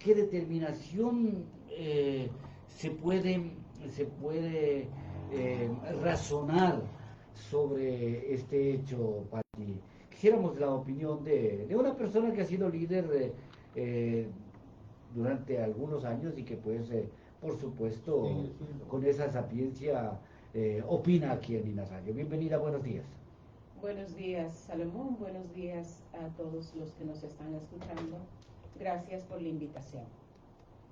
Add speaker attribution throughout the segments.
Speaker 1: ¿qué determinación se puede razonar sobre este hecho, Pati? Quisiéramos la opinión de una persona que ha sido líder durante algunos años y que pues, por supuesto, sí, sí, con esa sapiencia opina aquí en Minas Radio. Bienvenida, buenos días.
Speaker 2: Buenos días, Salomón. Buenos días a todos los que nos están escuchando. Gracias por la invitación.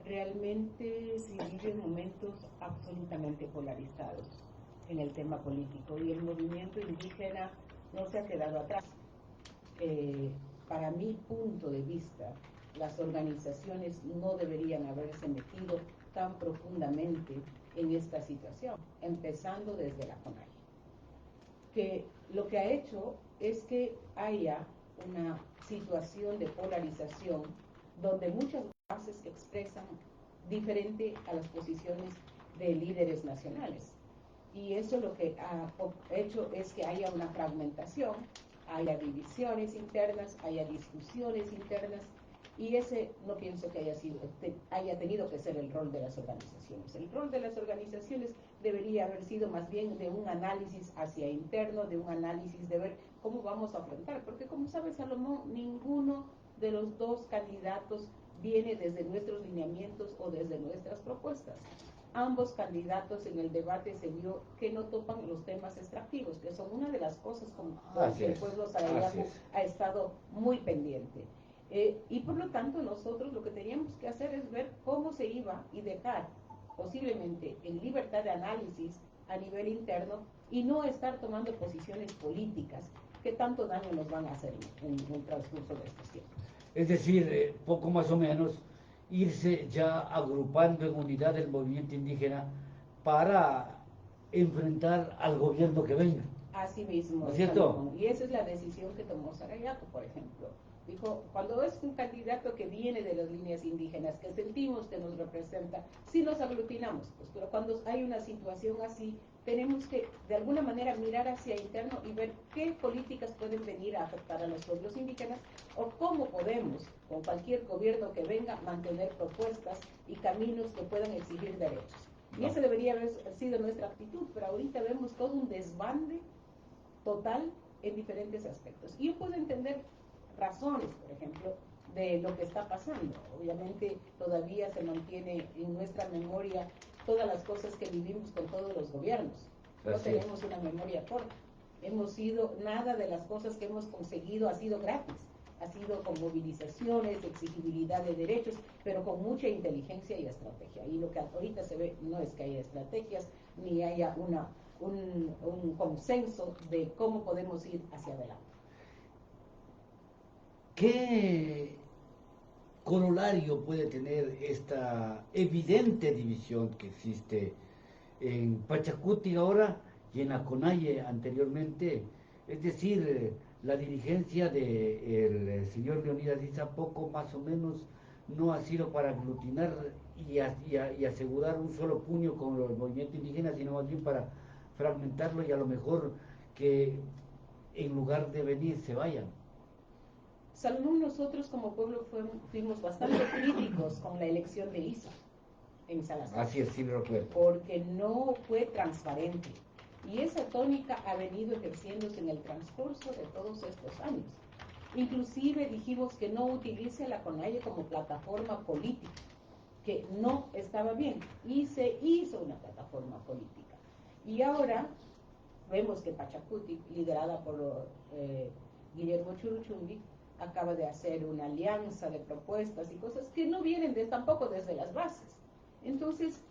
Speaker 2: Realmente se viven momentos absolutamente polarizados en el tema político y el movimiento indígena no se ha quedado atrás. Para mi punto de vista, las organizaciones no deberían haberse metido tan profundamente en esta situación, empezando desde la CONAIE, que lo que ha hecho es que haya una situación de polarización donde muchas voces expresan diferente a las posiciones de líderes nacionales. Y eso lo que ha hecho es que haya una fragmentación, haya divisiones internas, haya discusiones internas, y ese no pienso que haya tenido que ser el rol de las organizaciones. El rol de las organizaciones debería haber sido más bien de un análisis hacia interno, de un análisis de ver cómo vamos a afrontar, porque como sabe Salomón, ninguno de los dos candidatos viene desde nuestros lineamientos o desde nuestras propuestas. Ambos candidatos en el debate se vio que no topan los temas extractivos, que son una de las cosas con las que el pueblo salvadoreño ha estado muy pendiente. Y por lo tanto nosotros lo que teníamos que hacer es ver cómo se iba y dejar posiblemente en libertad de análisis a nivel interno y no estar tomando posiciones políticas que tanto daño nos van a hacer en el transcurso de estos tiempos.
Speaker 1: Es decir, poco más o menos irse ya agrupando en unidad el movimiento indígena para enfrentar al gobierno que venga.
Speaker 2: Así mismo,
Speaker 1: ¿no es cierto?
Speaker 2: Y esa es la decisión que tomó Sarayaco, por ejemplo. Dijo, cuando es un candidato que viene de las líneas indígenas, que sentimos que nos representa, sí nos aglutinamos, pues, pero cuando hay una situación así, tenemos que de alguna manera mirar hacia interno y ver qué políticas pueden venir a afectar a los pueblos indígenas o cómo podemos, con cualquier gobierno que venga, mantener propuestas y caminos que puedan exigir derechos. Y esa debería haber sido nuestra actitud, pero ahorita vemos todo un desbande total en diferentes aspectos. Y yo puedo entender razones, por ejemplo, de lo que está pasando. Obviamente todavía se mantiene en nuestra memoria todas las cosas que vivimos con todos los gobiernos. No tenemos una memoria corta. Nada de las cosas que hemos conseguido ha sido gratis. Ha sido con movilizaciones, exigibilidad de derechos, pero con mucha inteligencia y estrategia. Y lo que ahorita se ve no es que haya estrategias, ni haya un consenso de cómo podemos ir hacia adelante.
Speaker 1: ¿Qué corolario puede tener esta evidente división que existe en Pachacuti ahora y en Aconaye anteriormente? Es decir, la dirigencia del señor Leonidas Issa poco más o menos no ha sido para aglutinar y asegurar un solo puño con los movimientos indígenas, sino más bien para fragmentarlo y a lo mejor que en lugar de venir se vayan.
Speaker 2: Salomón, nosotros como pueblo fuimos bastante críticos con la elección de Issa en Salazar.
Speaker 1: Así es, sí lo recuerdo.
Speaker 2: Porque no fue transparente. Y esa tónica ha venido ejerciéndose en el transcurso de todos estos años. Inclusive dijimos que no utilice a la CONAIE como plataforma política, que no estaba bien. Y se hizo una plataforma política. Y ahora vemos que Pachacuti, liderada por Guillermo Churuchumbi, acaba de hacer una alianza de propuestas y cosas que no vienen tampoco desde las bases. Entonces,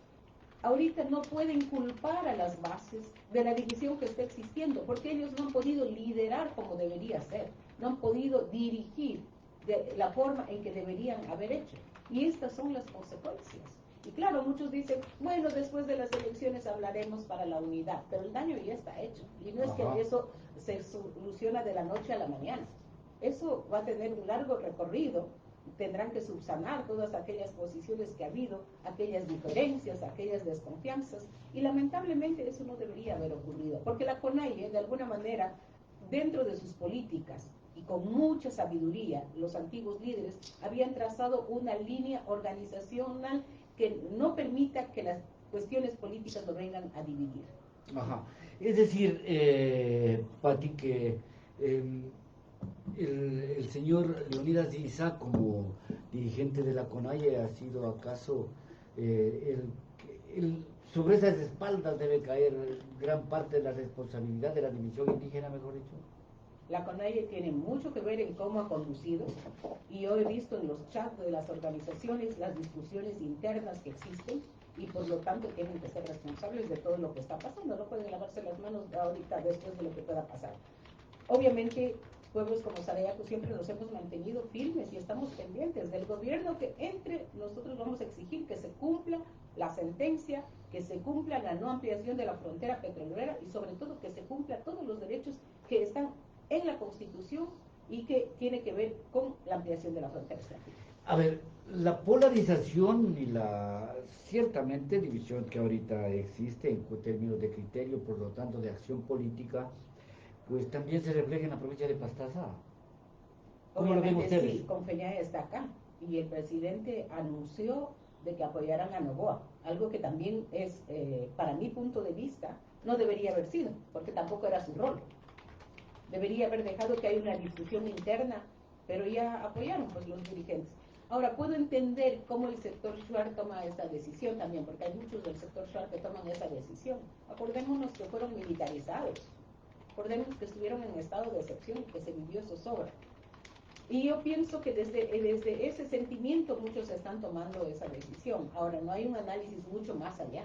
Speaker 2: ahorita no pueden culpar a las bases de la división que está existiendo, porque ellos no han podido liderar como debería ser, no han podido dirigir de la forma en que deberían haber hecho. Y estas son las consecuencias. Y claro, muchos dicen, bueno, después de las elecciones hablaremos para la unidad, pero el daño ya está hecho. Y no es que eso se soluciona de la noche a la mañana. Eso va a tener un largo recorrido. Tendrán que subsanar todas aquellas posiciones que ha habido, aquellas diferencias, aquellas desconfianzas, y lamentablemente eso no debería haber ocurrido, porque la CONAIE, de alguna manera, dentro de sus políticas y con mucha sabiduría, los antiguos líderes habían trazado una línea organizacional que no permita que las cuestiones políticas lo vengan a dividir.
Speaker 1: Ajá. Es decir, Pati, que el señor Leonidas Issa, como dirigente de la CONAIE, ha sido acaso sobre esas espaldas debe caer gran parte de la responsabilidad de la división indígena, mejor dicho.
Speaker 2: La CONAIE tiene mucho que ver en cómo ha conducido, y yo he visto en los chats de las organizaciones las discusiones internas que existen, y por lo tanto tienen que ser responsables de todo lo que está pasando. No pueden lavarse las manos ahorita después de lo que pueda pasar. Obviamente, pueblos como Sarayaku siempre nos hemos mantenido firmes y estamos pendientes del gobierno que entre. Nosotros vamos a exigir que se cumpla la sentencia, que se cumpla la no ampliación de la frontera petrolera y sobre todo que se cumpla todos los derechos que están en la Constitución y que tiene que ver con la ampliación de la frontera extranjera.
Speaker 1: A ver, la polarización y la ciertamente división que ahorita existe en términos de criterio, por lo tanto de acción política, pues también se refleja en la provincia de Pastaza. ¿Cómo lo ven ustedes?
Speaker 2: Sí, Confeñae está acá y el presidente anunció de que apoyaran a Noboa, algo que también es, para mi punto de vista, no debería haber sido, porque tampoco era su rol. Debería haber dejado que haya una discusión interna, pero ya apoyaron pues los dirigentes. Ahora, puedo entender cómo el sector Shuar toma esa decisión también, porque hay muchos del sector Shuar que toman esa decisión. Acordémonos que fueron militarizados, acordémonos que estuvieron en estado de excepción y que se vivió zozobra. Y yo pienso que desde ese sentimiento muchos están tomando esa decisión. Ahora, no hay un análisis mucho más allá,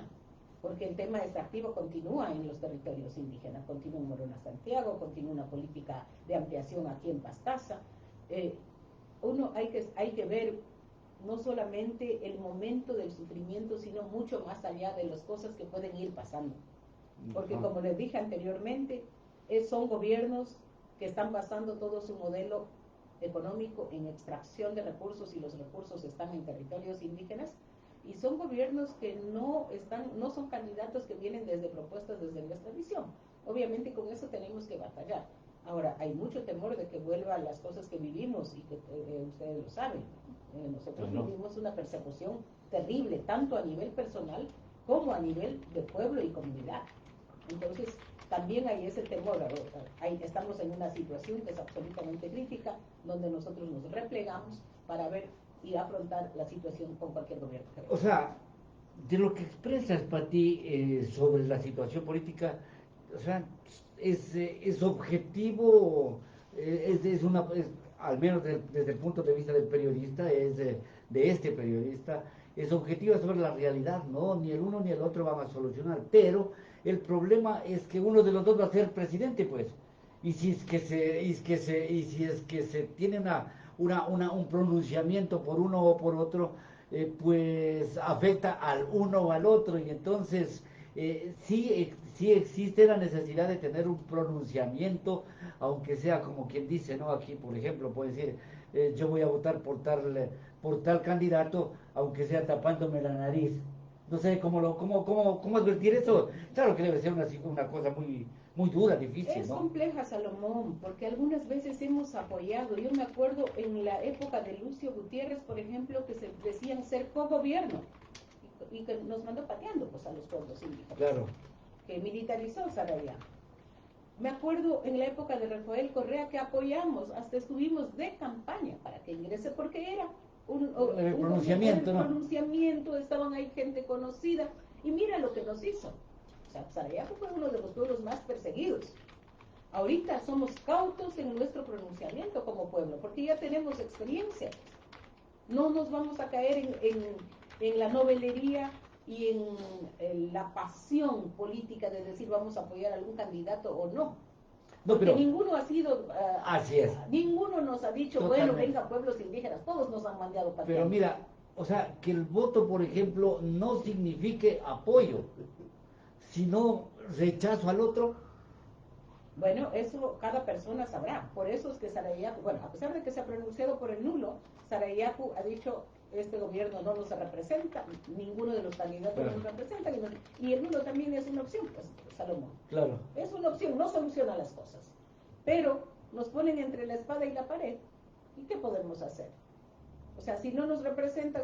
Speaker 2: porque el tema extractivo continúa en los territorios indígenas, continúa en Morona Santiago, continúa una política de ampliación aquí en Pastaza. Hay que ver no solamente el momento del sufrimiento, sino mucho más allá de las cosas que pueden ir pasando. Porque como les dije anteriormente, son gobiernos que están basando todo su modelo económico en extracción de recursos y los recursos están en territorios indígenas y son gobiernos que no son candidatos que vienen desde propuestas desde nuestra visión. Obviamente con eso tenemos que batallar. Ahora, hay mucho temor de que vuelvan las cosas que vivimos y que ustedes lo saben. Nosotros vivimos una persecución terrible, tanto a nivel personal como a nivel de pueblo y comunidad. Entonces, también hay ese temor. Estamos en una situación que es absolutamente crítica, donde nosotros nos replegamos para ver y afrontar la situación con cualquier gobierno.
Speaker 1: O sea, de lo que expresas, Pati, sobre la situación política, o sea, es objetivo, al menos desde el punto de vista del periodista, de este periodista, es objetiva sobre la realidad, ¿no? Ni el uno ni el otro van a solucionar, pero el problema es que uno de los dos va a ser presidente, pues. Y si es que se tiene un pronunciamiento por uno o por otro, pues afecta al uno o al otro, y entonces sí existe la necesidad de tener un pronunciamiento, aunque sea como quien dice, ¿no? Aquí, por ejemplo, puede decir, yo voy a votar por tal candidato, aunque sea tapándome la nariz. No sé cómo advertir eso. Claro que debe ser una cosa muy dura, difícil,
Speaker 2: es
Speaker 1: ¿no?
Speaker 2: compleja, Salomón, porque algunas veces hemos apoyado. Yo me acuerdo en la época de Lucio Gutiérrez, por ejemplo, que se decían ser co-gobierno y que nos mandó pateando pues, a los pueblos indígenas.
Speaker 1: Claro.
Speaker 2: Que militarizó Sarayaku. Me acuerdo en la época de Rafael Correa que apoyamos, hasta estuvimos de campaña para que ingrese, porque era un pronunciamiento, estaban ahí gente conocida, y mira lo que nos hizo. O sea, Sarayaku fue uno de los pueblos más perseguidos. Ahorita somos cautos en nuestro pronunciamiento como pueblo, porque ya tenemos experiencia. No nos vamos a caer en la novelería y en la pasión política de decir vamos a apoyar a algún candidato o no. Porque ninguno ha sido,
Speaker 1: así es.
Speaker 2: Ninguno nos ha dicho, totalmente. Bueno, venga pueblos indígenas, todos nos han mandado pateando.
Speaker 1: Pero mira, o sea, que el voto, por ejemplo, no signifique apoyo, sino rechazo al otro.
Speaker 2: Bueno, eso cada persona sabrá. Por eso es que Sarayaku, bueno, a pesar de que se ha pronunciado por el nulo, Sarayaku ha dicho, este gobierno no nos representa, ninguno de los candidatos nos representa, y el nulo también es una opción, pues, Salomón.
Speaker 1: Claro.
Speaker 2: Es una opción, no soluciona las cosas. Pero nos ponen entre la espada y la pared. ¿Y qué podemos hacer? O sea, si no nos representan,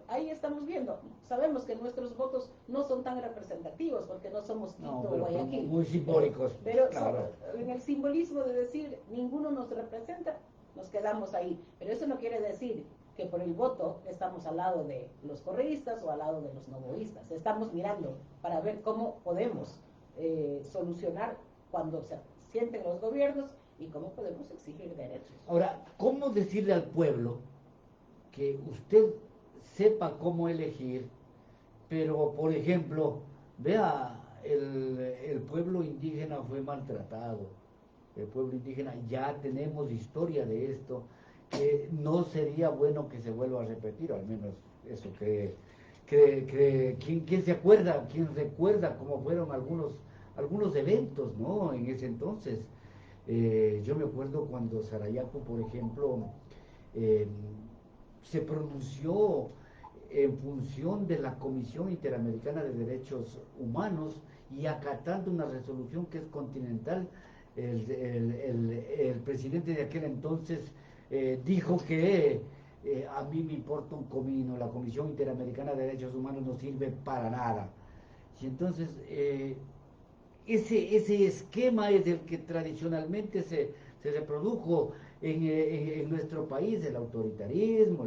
Speaker 2: ahí estamos viendo. Sabemos que nuestros votos no son tan representativos porque no somos Quito o Guayaquil.
Speaker 1: Muy simbólicos.
Speaker 2: Pero
Speaker 1: claro.
Speaker 2: En el simbolismo de decir ninguno nos representa, nos quedamos ahí. Pero eso no quiere decir que por el voto estamos al lado de los correístas o al lado de los novoístas. Estamos mirando para ver cómo podemos solucionar cuando se sienten los gobiernos y cómo podemos exigir derechos.
Speaker 1: Ahora, ¿cómo decirle al pueblo que usted sepa cómo elegir, pero por ejemplo, vea, el pueblo indígena fue maltratado, el pueblo indígena, ya tenemos historia de esto, que no sería bueno que se vuelva a repetir, al menos eso ¿quién se acuerda, quién recuerda cómo fueron algunos eventos, ¿no? En ese entonces, yo me acuerdo cuando Sarayaku, por ejemplo, eh, se pronunció en función de la Comisión Interamericana de Derechos Humanos y acatando una resolución que es continental. El presidente de aquel entonces dijo que a mí me importa un comino, la Comisión Interamericana de Derechos Humanos no sirve para nada. Y entonces ese esquema es el que tradicionalmente se reprodujo en nuestro país, el autoritarismo,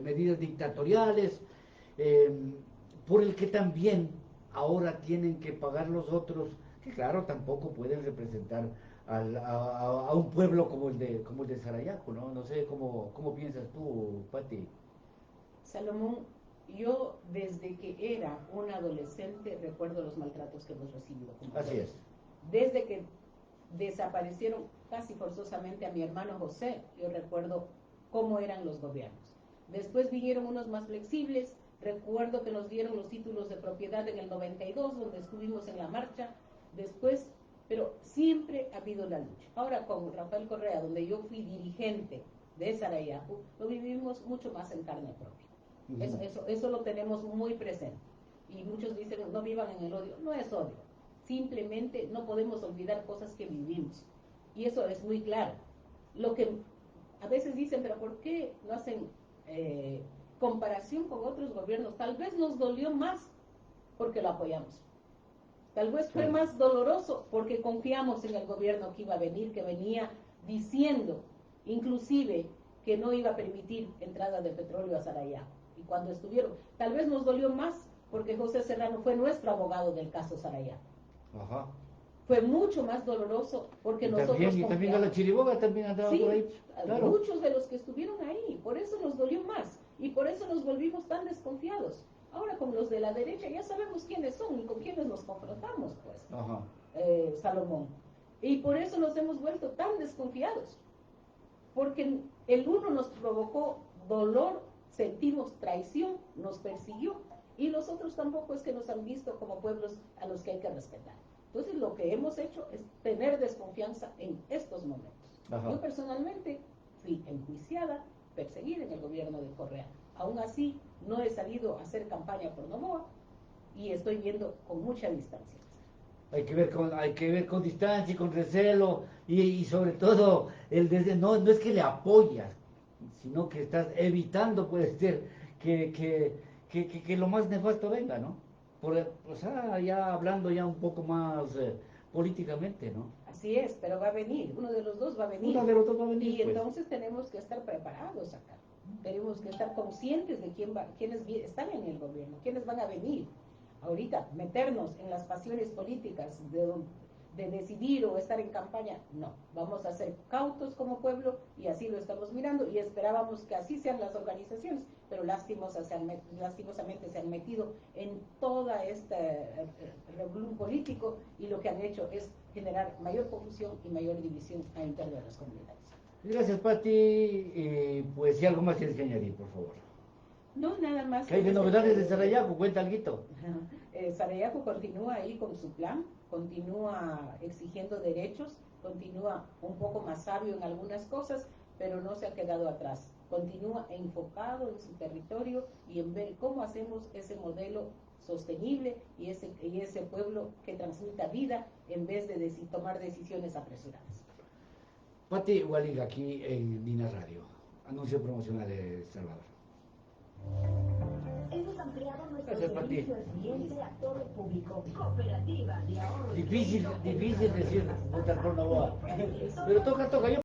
Speaker 1: medidas dictatoriales, eh, por el que también ahora tienen que pagar los otros, que claro, tampoco pueden representar a un pueblo como el de Sarayaku, ¿no? No sé cómo piensas tú, Pati.
Speaker 2: Salomón, yo desde que era un adolescente recuerdo los maltratos que hemos recibido.
Speaker 1: Así es.
Speaker 2: Desde que desaparecieron casi forzosamente a mi hermano José, yo recuerdo cómo eran los gobiernos. Después vinieron unos más flexibles, recuerdo que nos dieron los títulos de propiedad en el 92, donde estuvimos en la marcha, después, pero siempre ha habido la lucha. Ahora con Rafael Correa, donde yo fui dirigente de Sarayaku, lo vivimos mucho más en carne propia. Eso lo tenemos muy presente. Y muchos dicen, no vivan en el odio. No es odio. Simplemente no podemos olvidar cosas que vivimos. Y eso es muy claro. Lo que a veces dicen, pero ¿por qué no hacen comparación con otros gobiernos? Tal vez nos dolió más porque lo apoyamos. Tal vez fue más doloroso porque confiamos en el gobierno que iba a venir, que venía diciendo, inclusive, que no iba a permitir entrada de petróleo a Sarayaku. Y cuando estuvieron, tal vez nos dolió más porque José Serrano fue nuestro abogado del caso Sarayaku.
Speaker 1: Ajá.
Speaker 2: Fue mucho más doloroso porque nosotros
Speaker 1: y también a la Chiriboga también andaba por ahí.
Speaker 2: Claro. Muchos de los que estuvieron ahí, por eso nos dolió más y por eso nos volvimos tan desconfiados. Ahora con los de la derecha ya sabemos quiénes son y con quiénes nos confrontamos, pues.
Speaker 1: Ajá.
Speaker 2: Salomón. Y por eso nos hemos vuelto tan desconfiados. Porque el uno nos provocó dolor, sentimos traición, nos persiguió, y los otros tampoco es que nos han visto como pueblos a los que hay que respetar. Entonces lo que hemos hecho es tener desconfianza en estos momentos. Ajá. Yo personalmente fui enjuiciada, perseguida en el gobierno de Correa. Aún así no he salido a hacer campaña por Novoa y estoy viendo con mucha distancia.
Speaker 1: Hay que ver con distancia y con recelo y sobre todo no es que le apoyas, sino que estás evitando, puede ser, que lo más nefasto venga, ¿no? O sea, ya hablando ya un poco más políticamente, ¿no?
Speaker 2: Así es, pero va a venir, uno de los dos va a venir.
Speaker 1: Uno de los dos va a venir.
Speaker 2: Y pues entonces tenemos que estar preparados acá. Tenemos que estar conscientes de quiénes están en el gobierno, quiénes van a venir. Ahorita, meternos en las pasiones políticas de decidir o estar en campaña, no. Vamos a ser cautos como pueblo y así lo estamos mirando y esperábamos que así sean las organizaciones, pero lastimosamente se han metido en toda esta revolú político y lo que han hecho es generar mayor confusión y mayor división a interno de las comunidades.
Speaker 1: Gracias, Pati. Pues si algo más tienes que añadir, por favor.
Speaker 2: No, nada más.
Speaker 1: ¿Qué hay de novedades de Sarayaku? Cuenta algo.
Speaker 2: Sarayaku continúa ahí con su plan, continúa exigiendo derechos, continúa un poco más sabio en algunas cosas, pero no se ha quedado atrás. Continúa enfocado en su territorio y en ver cómo hacemos ese modelo sostenible y ese pueblo que transmita vida en vez de tomar decisiones apresuradas.
Speaker 1: Pati Hualiga, aquí en Dina Radio. Anuncio promocional de Salvador.
Speaker 3: Hemos ampliado nuestro
Speaker 1: Gracias, Pati.
Speaker 3: servicio al cliente a todo el público. Cooperativa de ahorro.
Speaker 1: Difícil decir votar por Novoa. Pero toca, yo